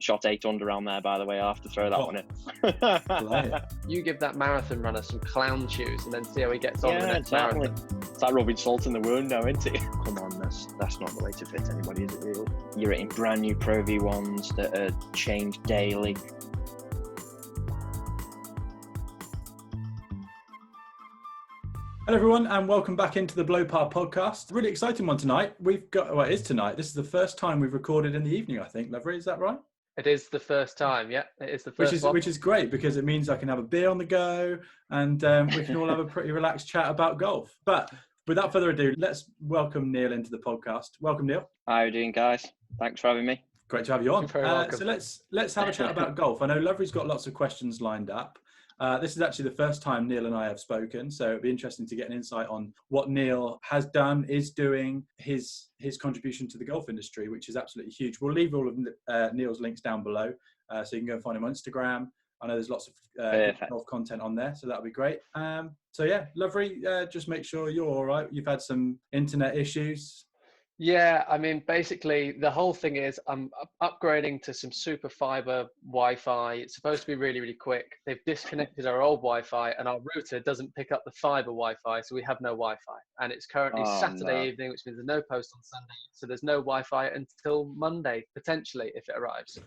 shot 800 around there, by the way. I'll have to throw that one in. You give that marathon runner some clown shoes and then see how he gets on the next marathon. It's like rubbing salt in the wound now, isn't it? Come on, that's not the way to fit anybody, is it, real? You're eating brand new Pro V1s that are changed daily. Hello everyone, and welcome back into the Blow Par podcast. Really exciting one tonight. We've got, well, it is tonight. This is the first time we've recorded in the evening, I think. Lovery, is that right? It is the first time, yeah. It is the first one. Which is great, because it means I can have a beer on the go, and we can all have a pretty relaxed chat about golf. But without further ado, let's welcome Neil into the podcast. Welcome, Neil. How are you doing, guys? Thanks for having me. Great to have you on. You're very welcome. So let's have a chat about golf. I know Lovery's got lots of questions lined up. This is actually the first time Neil and I have spoken, so it'd be interesting to get an insight on what Neil has done, is doing, his contribution to the golf industry, which is absolutely huge. We'll leave all of Neil's links down below, so you can go and find him on Instagram. I know there's lots of golf content on there, so that'll be great. So yeah, Lovery, just make sure you're all right. You've had some internet issues. Yeah, I mean, basically, the whole thing is I'm upgrading to some super fiber Wi-Fi. It's supposed to be really, really quick. They've disconnected our old Wi-Fi, and our router doesn't pick up the fiber Wi-Fi, so we have no Wi-Fi. And it's currently Saturday evening, which means there's no post on Sunday, so there's no Wi-Fi until Monday, potentially, if it arrives.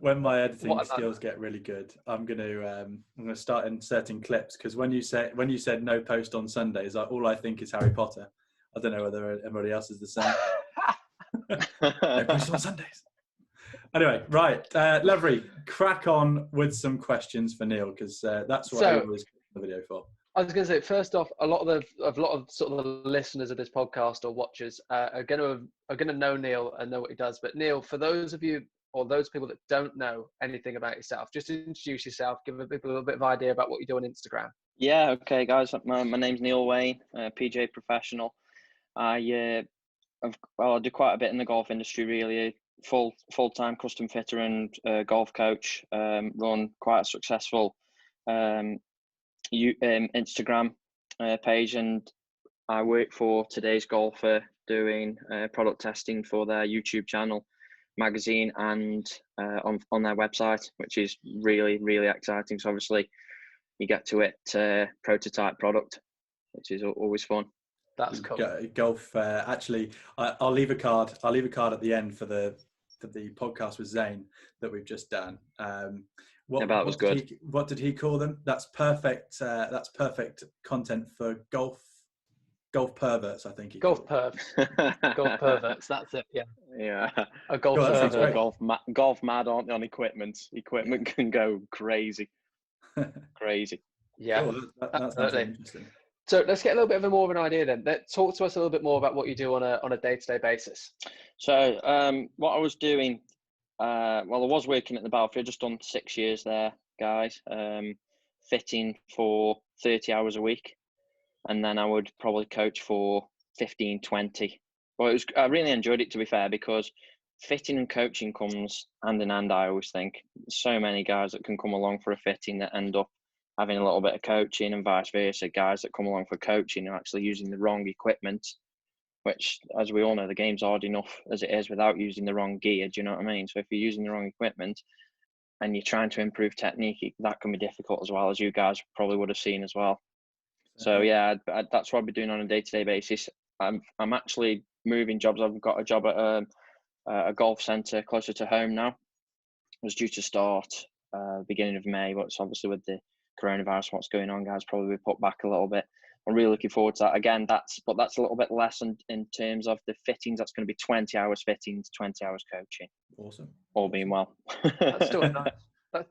When my editing skills get really good, I'm gonna start inserting clips, because when you said no post on Sundays, all I think is Harry Potter. I don't know whether everybody else is the same. No post on Sundays. Anyway, right, Lovery, crack on with some questions for Neil, because that's what I was the video for. I was going to say, first off, a lot of sort of the listeners of this podcast or watchers are going to know Neil and know what he does. But Neil, for those of you or those people that don't know anything about yourself, just introduce yourself, give people a little bit of idea about what you do on Instagram. Yeah, okay, guys. My name's Neil Wain, PGA professional. I do quite a bit in the golf industry, really. Full-time custom fitter and golf coach. Run quite a successful Instagram page, and I work for Today's Golfer doing product testing for their YouTube channel, magazine, and on their website, which is really, really exciting. So obviously you get to it prototype product, which is always fun. That's cool. Golf, actually, I'll leave a card at the end for the podcast with Zane that we've just done. That was good. What did he call them? That's perfect. That's perfect content for golf perverts, I think. Golf pervs. Golf perverts. That's it. Yeah. Yeah. A golf pervert. Golf mad, aren't they, on equipment? Equipment can go crazy. Crazy. Yeah. Cool. That's interesting. So let's get a little bit of more of an idea then. Talk to us a little bit more about what you do on a day-to-day basis. So what I was doing, I was working at the Battlefield, just done 6 years there, guys, fitting for 30 hours a week. And then I would probably coach for 15, 20. Well, I really enjoyed it, to be fair, because fitting and coaching comes hand in hand, I always think. There's so many guys that can come along for a fitting that end up having a little bit of coaching, and vice versa. Guys that come along for coaching are actually using the wrong equipment, which, as we all know, the game's hard enough as it is without using the wrong gear. Do you know what I mean? So if you're using the wrong equipment and you're trying to improve technique, that can be difficult, as well, as you guys probably would have seen as well. So yeah, that's what I'll be doing on a day-to-day basis. I'm actually moving jobs. I've got a job at a golf centre closer to home now. I was due to start beginning of May, but it's obviously with the coronavirus, what's going on, guys, probably put back a little bit. I'm really looking forward to that. Again, that's a little bit less in terms of the fittings. That's going to be 20 hours fittings, 20 hours coaching. Awesome. All being well. That's still a nice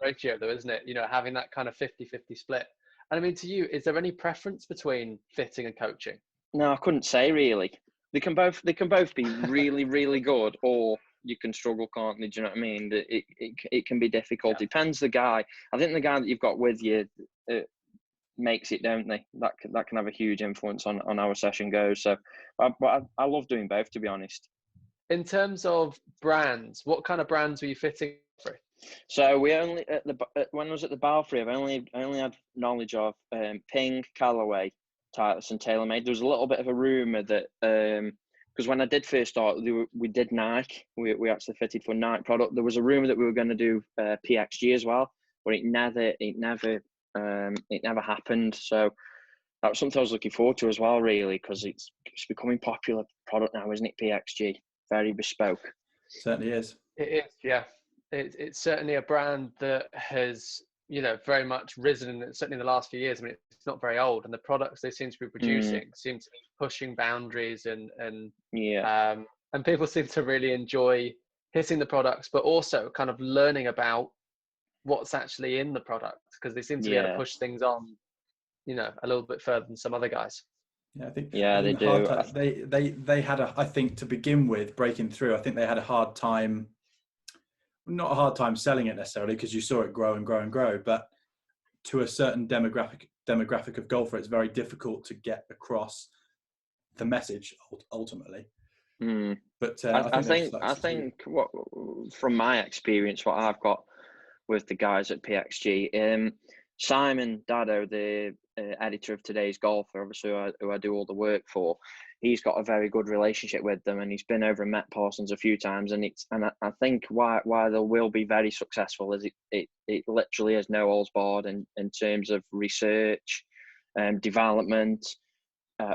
ratio, though, isn't it? You know, having that kind of 50-50 split. And I mean, to you, is there any preference between fitting and coaching? No, I couldn't say really. They can both be really, really good, or you can struggle, can't they? Do you know what I mean? It can be difficult. Yeah. Depends the guy. I think the guy that you've got with you makes it, don't they? That can have a huge influence on how a session goes. So, I love doing both, to be honest. In terms of brands, what kind of brands were you fitting for? So we only when I was at the Balfour, I only had knowledge of Ping, Callaway, Titleist, and TaylorMade. There was a little bit of a rumor that because when I did first start, we did Nike. We actually fitted for Nike product. There was a rumor that we were going to do PXG as well, but it never happened. So that was something I was looking forward to as well, really, because it's becoming popular product now, isn't it? PXG, very bespoke. Certainly is. It is, yeah. It's certainly a brand that has, you know, very much risen, certainly in the last few years. I mean, it's not very old, and the products they seem to be producing seem to be pushing boundaries, and people seem to really enjoy hitting the products, but also kind of learning about what's actually in the product, because they seem to be able to push things on, you know, a little bit further than some other guys. Yeah, I think they do. They had I think to begin with, breaking through, I think they had a hard time. Not a hard time selling it necessarily, because you saw it grow and grow and grow, but to a certain demographic of golfer, it's very difficult to get across the message ultimately. But I think what, from my experience, what I've got with the guys at PXG, Simon Dado, the editor of Today's Golfer, obviously who I do all the work for, he's got a very good relationship with them, and he's been over and met Parsons a few times, and I think why they will be very successful is it literally is no holds barred in terms of research, development,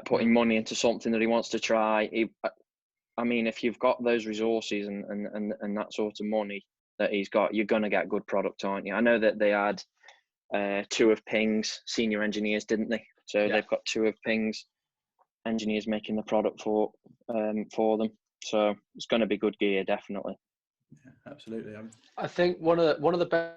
putting money into something that he wants to try. I mean, if you've got those resources and that sort of money that he's got, you're going to get good product, aren't you? I know that they had 2 of Ping's senior engineers, didn't they? So they've got 2 of Ping's engineers making the product for them. So it's going to be good gear, definitely. Yeah, absolutely. I think one of the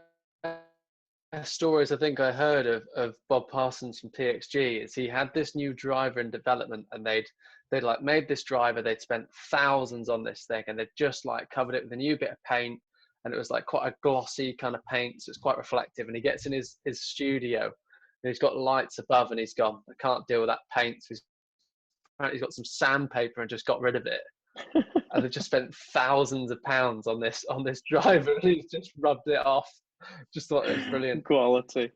best stories I think I heard of Bob Parsons from PXG is he had this new driver in development, and they'd like made this driver. They'd spent thousands on this thing, and they'd just like covered it with a new bit of paint, and it was like quite a glossy kind of paint, so it's quite reflective. And he gets in his studio, and he's got lights above, and he's gone, I can't deal with that paint. So apparently he's got some sandpaper and just got rid of it. And they just spent thousands of pounds on this driver, and he's just rubbed it off. Just thought it was brilliant quality.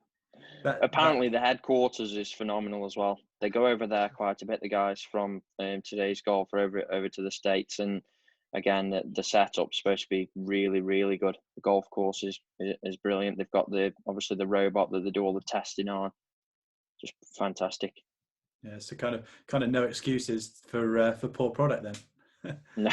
Apparently the headquarters is phenomenal as well. They go over there quite a bit, the guys from Today's Golfer over to the States, and again the setup's supposed to be really, really good. The golf course is brilliant. They've got obviously the robot that they do all the testing on. Just fantastic. Yeah, so kind of no excuses for poor product then. No,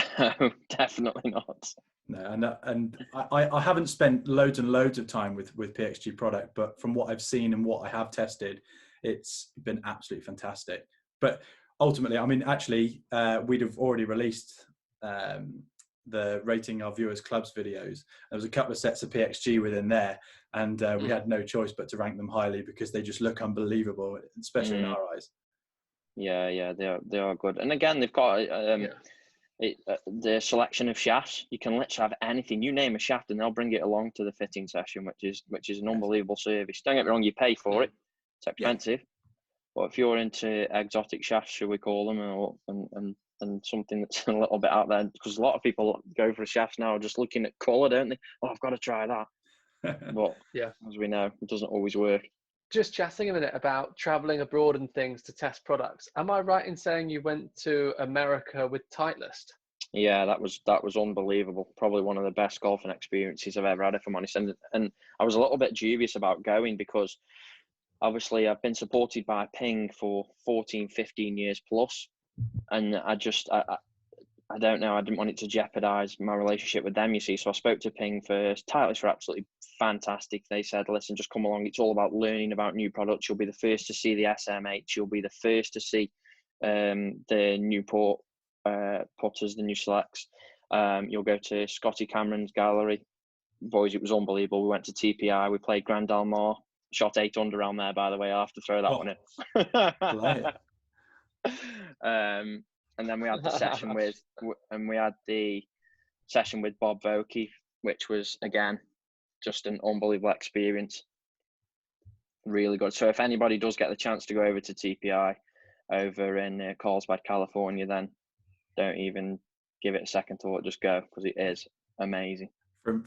definitely not. No, and I haven't spent loads and loads of time with PXG product, but from what I've seen and what I have tested, it's been absolutely fantastic. But ultimately, I mean, actually, we'd have already released the Rating Our Viewers Clubs videos. There was a couple of sets of PXG within there, and we had no choice but to rank them highly because they just look unbelievable, especially in our eyes. Yeah, they are good. And again, they've got the selection of shafts. You can literally have anything. You name a shaft, and they'll bring it along to the fitting session, which is an unbelievable service. Don't get me wrong, you pay for it. It's expensive, but if you're into exotic shafts, should we call them, and something that's a little bit out there, because a lot of people go for shafts now just looking at colour, don't they? Oh, I've got to try that. But as we know, it doesn't always work. Just chatting a minute about traveling abroad and things to test products. Am I right in saying you went to America with Titleist? Yeah, that was unbelievable. Probably one of the best golfing experiences I've ever had, if I'm honest. And I was a little bit dubious about going because obviously I've been supported by Ping for 14, 15 years plus. And I don't know, I didn't want it to jeopardize my relationship with them, you see. So I spoke to Ping first. Titleist were absolutely fantastic. They said, listen, just come along. It's all about learning about new products. You'll be the first to see the SMH. You'll be the first to see the Newport putters, the new selects. You'll go to Scotty Cameron's gallery. Boys, it was unbelievable. We went to TPI. We played Grand Del Mar. Shot 8 under around there, by the way. I have to throw that one in. And then we had the session with Bob VOKEY, which was again just an unbelievable experience. Really good. So if anybody does get the chance to go over to TPI over in Carlsbad, California, then don't even give it a second thought. Just go, because it is amazing.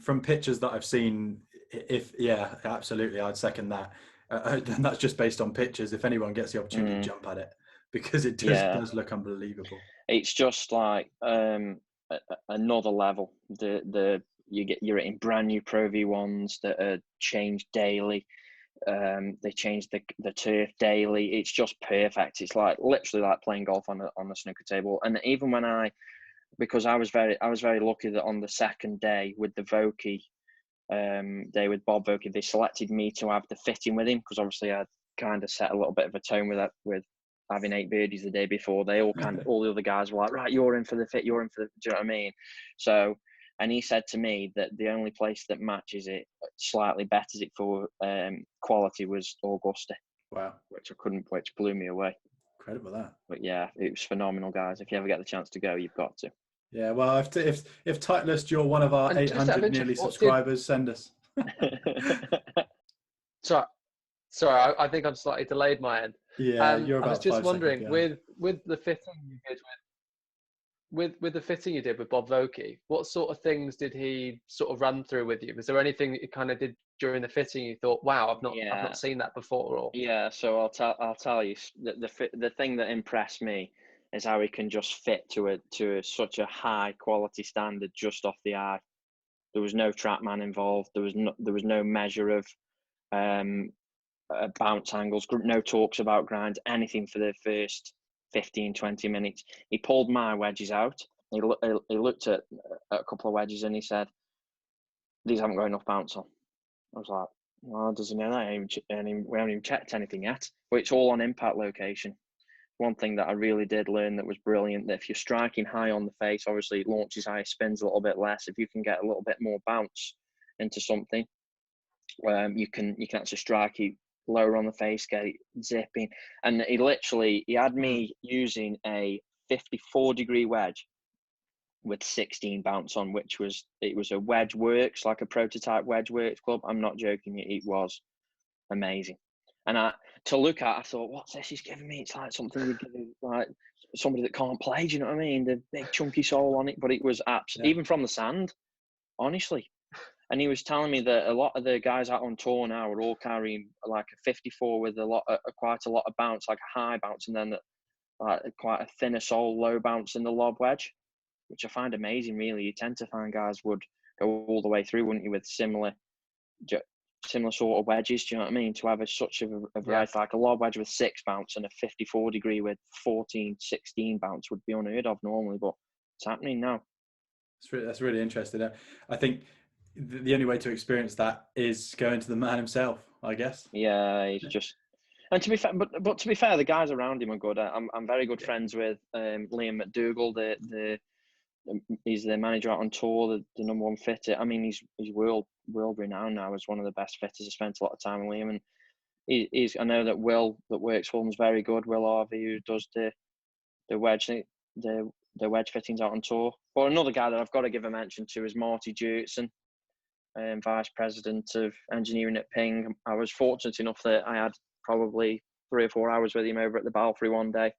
From pictures that I've seen, absolutely, I'd second that. And that's just based on pictures. If anyone gets the opportunity, jump at it, because it does look unbelievable. It's just like another level. You're in brand new Pro V1s that are changed daily. They change the turf daily. It's just perfect. It's like literally like playing golf on a snooker table. And even when because I was very lucky that on the second day with the VOKEY day with Bob VOKEY, they selected me to have the fitting with him, because obviously I kind of set a little bit of a tone with having 8 birdies the day before. They all all the other guys were like, right, you're in for the fit, you're in for the, do you know what I mean? So, and he said to me that the only place that matches it, slightly betters it for quality, was Augusta. Wow. Which blew me away. Incredible that. But yeah, it was phenomenal, guys. If you ever get the chance to go, you've got to. Yeah, well, if Titleist, you're one of our And 800 nearly subscribers, send us. Sorry, I think I'm slightly delayed my end. Yeah, you're about I was just 5 wondering, seconds with the fitting you did with the fitting you did with Bob VOKEY, what sort of things did he sort of run through with you? Was there anything that you kind of did during the fitting you thought, wow, I've not seen that before? Or yeah, so I'll tell you the thing that impressed me is how he can just fit to such a high quality standard just off the eye. There was no TrackMan involved. There was no measure of bounce angles, no talks about grinds, anything for the first 15-20 minutes. He pulled my wedges out. He looked at a couple of wedges and he said, these haven't got enough bounce on. I was like, well, does he know that? We haven't even checked anything yet. But it's all on impact location. One thing that I really did learn that was brilliant, that if you're striking high on the face, obviously it launches high, spins a little bit less. If you can get a little bit more bounce into something, you can actually strike it lower on the face, get it zipping. And he had me using a 54-degree wedge with 16 bounce on, it was a Wedge Works, like a prototype Wedge Works club. I'm not joking, it was amazing. And to look at, I thought, what's this he's giving me? It's like something you give like somebody that can't play, do you know what I mean? The big chunky sole on it, but it was even from the sand, honestly. And he was telling me that a lot of the guys out on tour now are all carrying like a 54 with quite a lot of bounce, like a high bounce, and then like quite a thinner sole, low bounce in the lob wedge, which I find amazing. Really, you tend to find guys would go all the way through, wouldn't you, with similar sort of wedges? Do you know what I mean? To have such a variety, like a lob wedge with 6 bounce and a 54-degree with 14, 16 bounce would be unheard of normally, but it's happening now. That's really interesting. I think the only way to experience that is going to the man himself, I guess. Yeah, he's just. And to be fair, but to be fair, the guys around him are good. I'm very good friends with Liam McDougall. He's the manager out on tour, the number 1 fitter. I mean, he's world renowned now as one of the best fitters. I spent a lot of time with Liam, and I know that Will that works for him is very good. Will Harvey, who does the wedge fittings out on tour. But another guy that I've got to give a mention to is Marty Jurtson, Vice President of Engineering at Ping. I was fortunate enough that I had probably 3 or 4 hours with him over at the Belfry one day,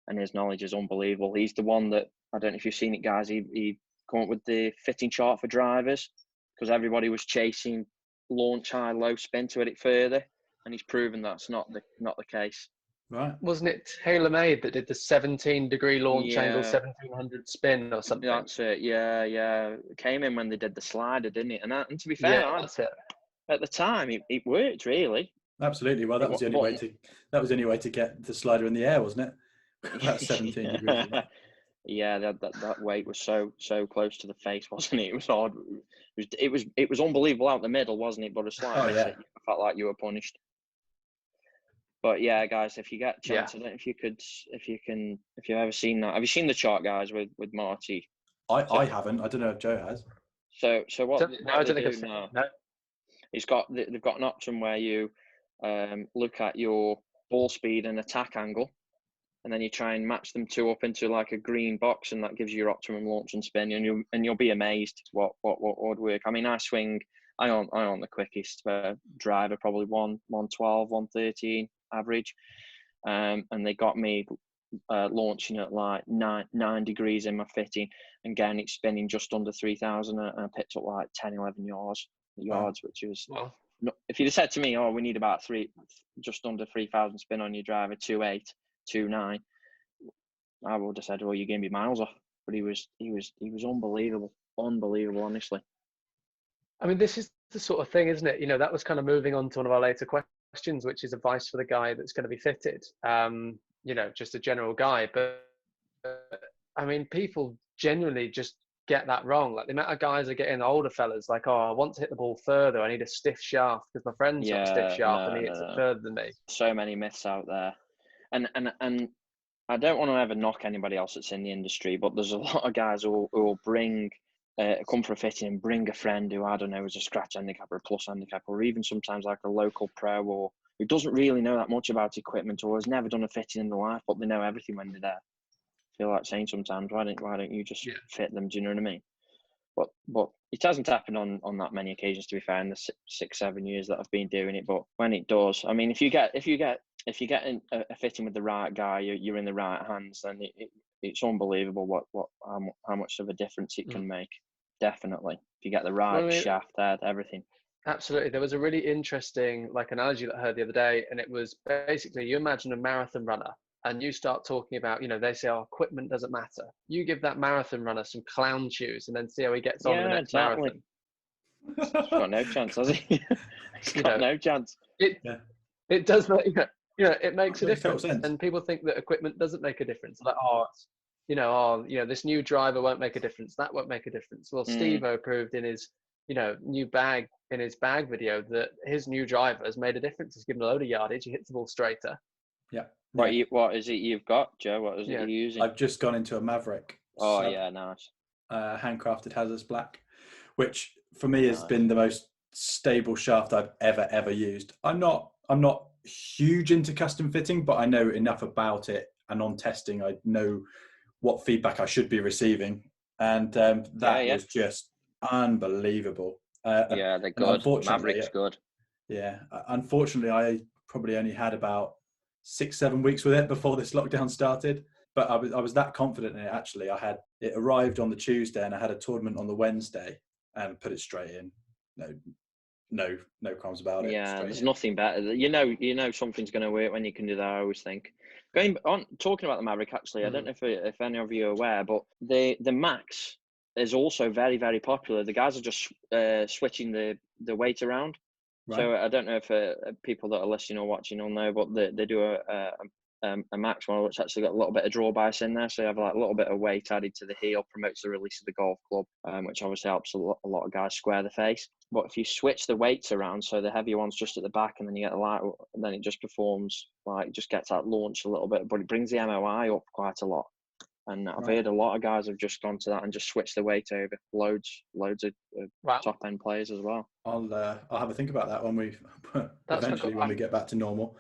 and his knowledge is unbelievable. He's the one that, I don't know if you've seen it, guys, he come up with the fitting chart for drivers, because everybody was chasing launch high, low spin to hit it further, and he's proven that's not the case. Right. Wasn't it TaylorMade that did the 17-degree launch angle, 1700 spin or something? That's it. Yeah. It came in when they did the slider, didn't it? And to be fair, that's it. At the time, it worked really. Absolutely. Well, that was the only way to get the slider in the air, wasn't it? About 17 degrees. Yeah, that weight was so close to the face, wasn't it? It was hard. It was unbelievable out the middle, wasn't it? But a slight miss, it felt like you were punished. But yeah, guys, if you get a chance, if you've ever seen that, have you seen the chart, guys, with Marty? I haven't. I don't know if Joe has. So what? I don't think I've seen it. No. They've got an option where you look at your ball speed and attack angle, and then you try and match them two up into like a green box, and that gives you your optimum launch and spin, and you'll be amazed what would work. I mean, I on the quickest driver, probably 112, 113 average, and they got me launching at like 9 degrees in my fitting, and again it's spinning just under 3,000, and I picked up like 10-11 yards, which was if you'd have said to me, we need about just under 3,000 spin on your driver, 2.8, 2.9, I would have said, well, you're going to be miles off. But he was unbelievable, honestly. I mean, this is the sort of thing, isn't it? You know, that was kind of moving on to one of our later questions, which is advice for the guy that's going to be fitted. You know, just a general guy. But I mean, people genuinely just get that wrong. Like the amount of guys are getting older fellas, like, oh, I want to hit the ball further. I need a stiff shaft because my friend's got a stiff shaft and he hits it further than me. So many myths out there, and I don't want to ever knock anybody else that's in the industry, but there's a lot of guys who will bring, come for a fitting and bring a friend who, I don't know, is a scratch handicap or a plus handicap, or even sometimes like a local pro, or who doesn't really know that much about equipment or has never done a fitting in their life, but they know everything when they're there. I feel like saying sometimes, why don't you just fit them? Do you know what I mean? But it hasn't happened on that many occasions, to be fair, in the 6-7 years that I've been doing it. But when it does, I mean, if you get a fitting with the right guy, you're in the right hands. Then it's unbelievable how much of a difference it can make. Definitely, if you get the right shaft, head, everything. Absolutely. There was a really interesting analogy that I heard the other day, and it was basically, you imagine a marathon runner. And you start talking about, you know, they say, oh, equipment doesn't matter. You give that marathon runner some clown shoes and then see how he gets on in the next marathon. He's got no chance, has he? He's got no chance. It does, it makes a difference. And people think that equipment doesn't make a difference. Like, this new driver won't make a difference. That won't make a difference. Well, Steve-O proved in his, new bag, in his bag video, that his new driver has made a difference. He's given a load of yardage. He hits the ball straighter. Yeah. What is it you've got, Joe? What is it you're using? I've just gone into a Maverick. Oh, yeah, nice. Handcrafted Hazardous Black, which for me has been the most stable shaft I've ever used. I'm not huge into custom fitting, but I know enough about it, and on testing I know what feedback I should be receiving, and that was just unbelievable. They're good. Maverick's good. Yeah, unfortunately I probably only had about 6-7 weeks with it before this lockdown started, but I was that confident in it. Actually, it arrived on the Tuesday and I had a tournament on the Wednesday and put it straight in. No qualms about it. Yeah, there's nothing better. You know something's going to work when you can do that. I always think. Going on, talking about the Maverick, actually, I don't know if any of you are aware, but the Max is also very, very popular. The guys are just switching the weight around. Right. So I don't know if people that are listening or watching will know, but they do a Max model which actually got a little bit of draw bias in there. So you have like a little bit of weight added to the heel, promotes the release of the golf club, which obviously helps a lot of guys square the face. But if you switch the weights around, so the heavier one's just at the back and then you get the light, then it just performs just gets that launch a little bit, but it brings the MOI up quite a lot. And I've heard a lot of guys have just gone to that and just switched the weight over. Loads of top end players as well. I'll have a think about that when we when we get back to normal.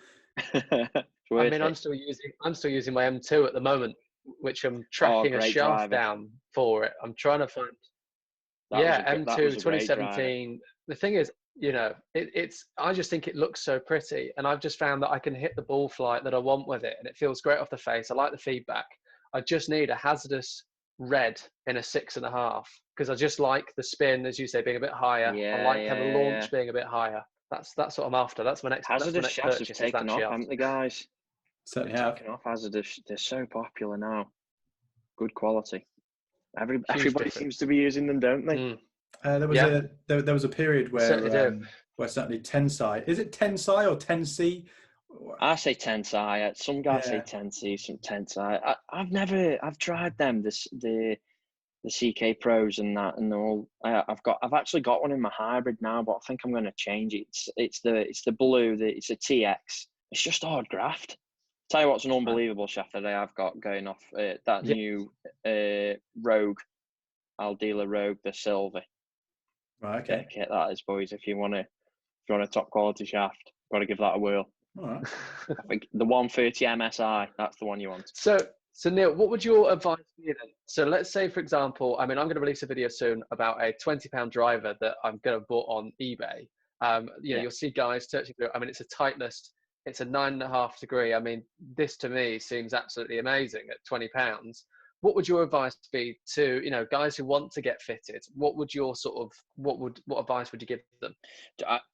I mean, I'm still using my M2 at the moment, which I'm tracking a shaft down for it. I'm trying to find. M2 2017. The thing is, I just think it looks so pretty, and I've just found that I can hit the ball flight that I want with it, and it feels great off the face. I like the feedback. I just need a hazardous red in a 6.5 because I just like the spin, as you say, being a bit higher. I like how the launch being a bit higher. That's what I'm after. That's my next. Hazardous shafts have taken off, haven't they, guys? Certainly have. Taken off hazardous. They're so popular now. Good quality. Everybody seems to be using them, don't they? There was a period where certainly Tensai. Is it Tensai or Tensei? I say Tensai. Some guys say Tensei, some Tensai. I've tried them. The CK Pros and that, and all. I've actually got one in my hybrid now, but I think I'm going to change it. It's the blue. It's a TX. It's just hard graft. Tell you what's an unbelievable shaft that I've got going off new Rogue, Aldila Rogue, the silver. Right, okay. Kit that is, boys. If you want a top quality shaft, got to give that a whirl. All right. I think the 130 MSI, that's the one you want. So Neil, what would your advice be then? So let's say, for example, I'm going to release a video soon about a £20 driver that I'm going to bought on eBay. You'll see guys searching through. I mean, it's a Titleist. It's a 9.5 degree. I mean, this to me seems absolutely amazing at £20. what would your advice be to, guys who want to get fitted? What would your what advice would you give them?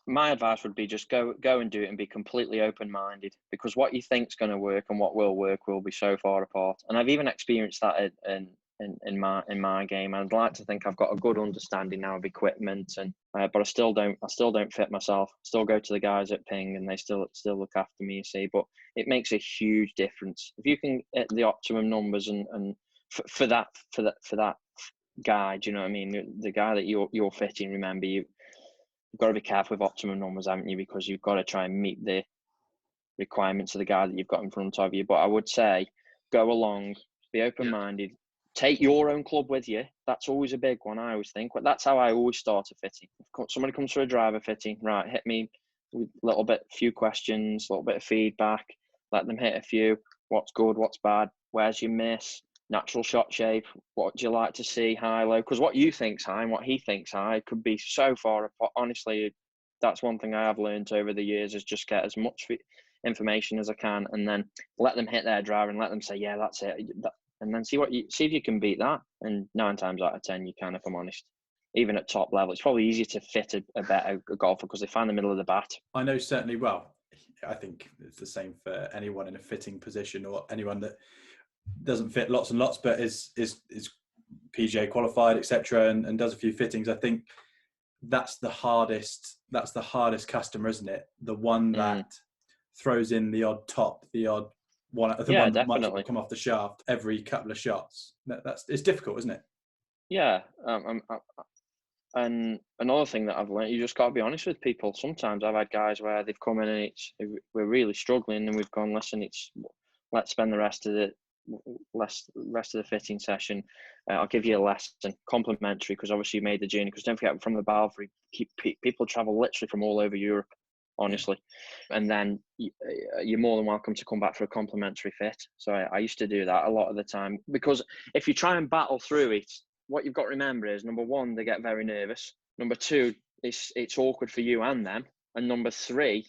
My advice would be just go and do it and be completely open-minded, because what you think's going to work and what will work will be so far apart. And I've even experienced that in my game. I'd like to think I've got a good understanding now of equipment, and but I still don't fit myself. Still go to the guys at Ping, and they still look after me, you see. But it makes a huge difference if you can hit the optimum numbers and for that guy. Do you know what I mean? The guy that you're fitting. Remember, you've got to be careful with optimum numbers, haven't you? Because you've got to try and meet the requirements of the guy that you've got in front of you. But I would say go along, be open-minded. Take your own club with you. That's always a big one, I always think. But that's how I always start a fitting. If somebody comes for a driver fitting, right, hit me with few questions, a little bit of feedback. Let them hit a few. What's good, what's bad, where's your miss, natural shot shape, what do you like to see, high, low? Because what you think's high and what he thinks high could be so far apart. Honestly, that's one thing I have learned over the years, is just get as much information as I can, and then let them hit their driver and let them say, yeah, that's it. And then see if you can beat that. And 9 times out of 10, you can, if I'm honest. Even at top level, it's probably easier to fit a better golfer because they find the middle of the bat. I know certainly. Well, I think it's the same for anyone in a fitting position, or anyone that doesn't fit lots and lots, but is PGA qualified, etc., and does a few fittings. I think that's the hardest customer, isn't it? The one that throws in the odd top, the odd one, the one that might come off the shaft every couple of shots. It's difficult, isn't it? Yeah. And another thing that I've learned, you just got to be honest with people. Sometimes I've had guys where they've come in and we're really struggling, and we've gone, listen, let's spend the rest of the fitting session. I'll give you a lesson, complimentary, because obviously you made the journey. Because don't forget, from the Balfour, people travel literally from all over Europe, honestly. And then you're more than welcome to come back for a complimentary fit. So I used to do that a lot of the time, because if you try and battle through it, what you've got to remember is, number one, they get very nervous. Number two, it's awkward for you and them. And number three,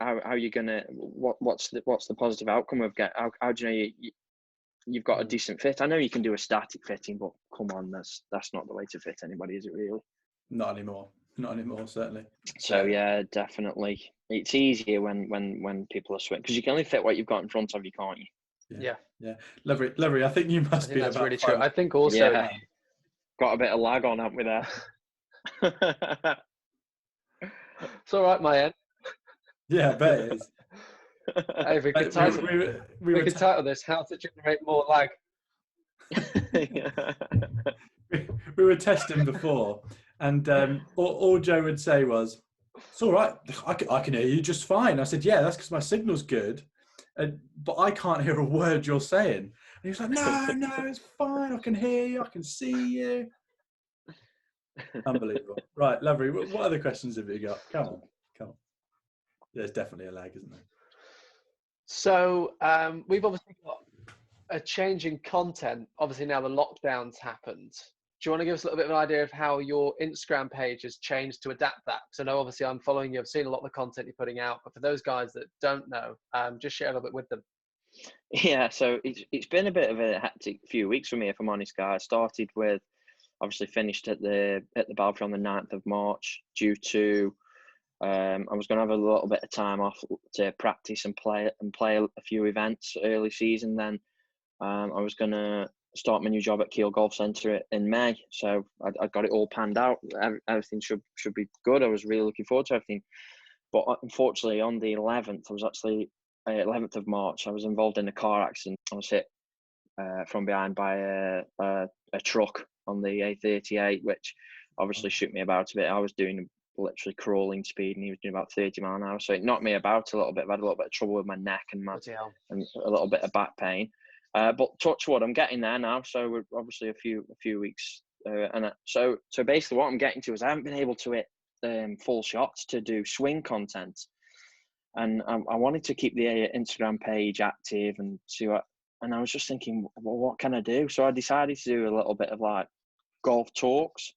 how you gonna what's the positive outcome of how do you know you've got a decent fit? I know you can do a static fitting, but come on, that's not the way to fit anybody, is it really? Not anymore, certainly. So yeah, definitely, it's easier when people are switching, because you can only fit what you've got in front of you, can't you? Yeah. Lovery, I think you must be that's about really true. I think also got a bit of lag on, haven't we, there? It's all right, my end. Yeah, I bet it is. Hey, we could title this "How to Generate More Lag." We were testing before, and all Joe would say was, "It's all right. I can hear you just fine." I said, "Yeah, that's because my signal's good, but I can't hear a word you're saying." And he was like, "No, it's fine. I can hear you. I can see you." Unbelievable. Right, Lovery, what other questions have you got? Come on. There's definitely a lag, isn't there? So we've obviously got a change in content. Obviously now the lockdown's happened. Do you want to give us a little bit of an idea of how your Instagram page has changed to adapt that? Because I know obviously I'm following you. I've seen a lot of the content you're putting out. But for those guys that don't know, just share a little bit with them. Yeah, so it's been a bit of a hectic few weeks for me, if I'm honest, guys. I started with, obviously finished at the Balfour on the 9th of March due to I was going to have a little bit of time off to practice and play a few events early season. Then I was going to start my new job at Kiel Golf Centre in May. So I got it all panned out. Everything should be good. I was really looking forward to everything. But unfortunately, on the 11th, 11th of March, I was involved in a car accident. I was hit from behind by a truck on the A38, which obviously shook me about a bit. I was doing literally crawling speed, and he was doing about 30 mile an hour. So it knocked me about a little bit. I had a little bit of trouble with my neck and a little bit of back pain. But touch wood, I'm getting there now. So we're obviously a few weeks. So basically what I'm getting to is I haven't been able to hit full shots to do swing content. And I wanted to keep the Instagram page active and see what, and I was just thinking, well, what can I do? So I decided to do a little bit of like golf talks.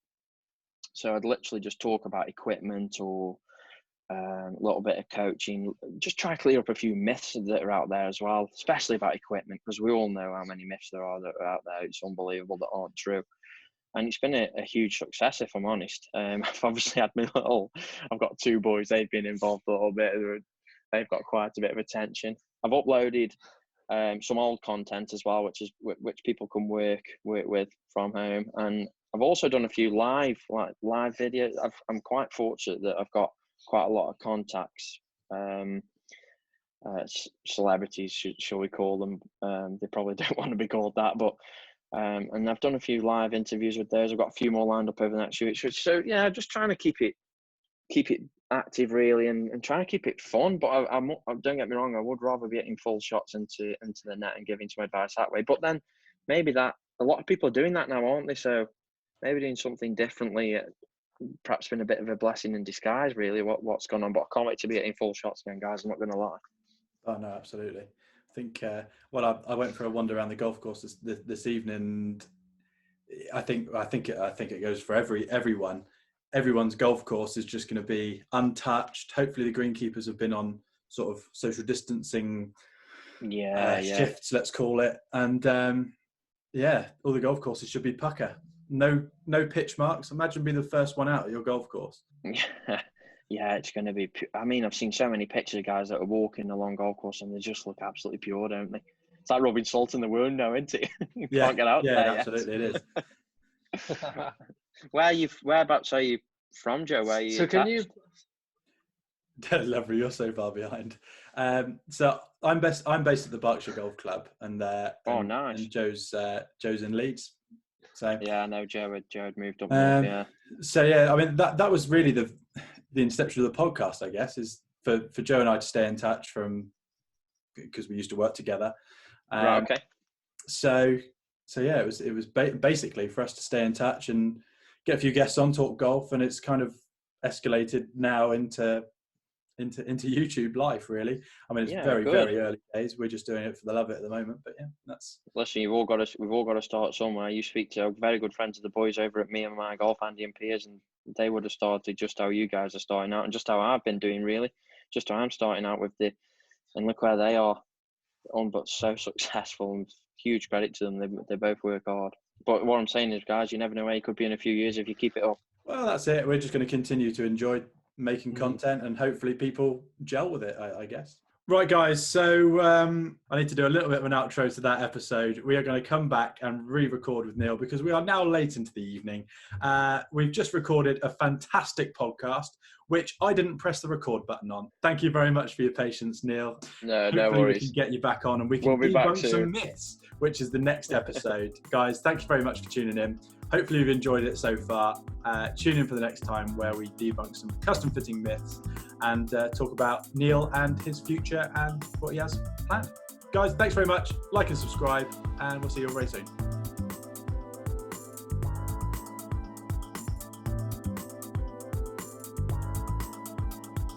So I'd literally just talk about equipment or a little bit of coaching, just try to clear up a few myths that are out there as well, especially about equipment, because we all know how many myths there are that are out there. It's unbelievable that aren't true. And it's been a huge success, if I'm honest. I've obviously had I've got 2 boys, they've been involved a little bit. They've got quite a bit of attention. I've uploaded some old content as well, which people can work with from home. And I've also done a few live videos. I'm quite fortunate that I've got quite a lot of contacts, celebrities, shall we call them? They probably don't want to be called that, but and I've done a few live interviews with those. I've got a few more lined up over the next few weeks. So yeah, just trying to keep it active really, and trying to keep it fun. But I don't get me wrong, I would rather be hitting full shots into the net and giving some advice that way. But then maybe that a lot of people are doing that now, aren't they? So maybe doing something differently, perhaps been a bit of a blessing in disguise, really. What's gone on? But I can't wait to be hitting full shots again, guys. I'm not going to lie. Oh no, absolutely. I think I went for a wander around the golf course this evening. And I think it goes for everyone. Everyone's golf course is just going to be untouched. Hopefully, the greenkeepers have been on sort of social distancing shifts, let's call it. And all the golf courses should be pucker. No pitch marks. Imagine being the first one out at your golf course. Yeah, it's going to be. I mean, I've seen so many pictures of guys that are walking along golf course and they just look absolutely pure, don't they? It's like rubbing salt in the wound now, isn't it? You can't get out there. Yeah, absolutely, it is. Whereabouts are you from, Joe? Where are you? So can you? Lovery, you're so far behind. So I'm based at the Berkshire Golf Club, and nice. And Joe's in Leeds. So yeah, I know Joe had moved up north, yeah. So yeah, I mean that was really the inception of the podcast, I guess, is for Joe and I to stay in touch because we used to work together. Right, okay. So yeah, it was basically for us to stay in touch and get a few guests on, talk golf, and it's kind of escalated now into YouTube live, really. I mean, it's very early days. We're just doing it for the love of it at the moment, but yeah, that's. Listen, we've all got to start somewhere. You speak to very good friends of the boys over at Me and My Golf, Andy and Piers, and they would have started just how you guys are starting out, and just how I've been doing, really. Just how I'm starting out and look where they are, but so successful, and huge credit to them. They both work hard. But what I'm saying is, guys, you never know where you could be in a few years if you keep it up. Well, that's it. We're just going to continue to enjoy making content, and hopefully people gel with it, I guess. Right, guys, so I need to do a little bit of an outro to that episode. We are going to come back and re-record with Neil because we are now late into the evening. We've just recorded a fantastic podcast, which I didn't press the record button on. Thank you very much for your patience, Neil. No Hopefully worries. We can get you back on and we can debunk some myths, which is the next episode. Guys, thank you very much for tuning in. Hopefully you've enjoyed it so far. Tune in for the next time where we debunk some custom fitting myths and talk about Neil and his future and what he has planned. Guys, thanks very much. Like and subscribe, and we'll see you all very soon.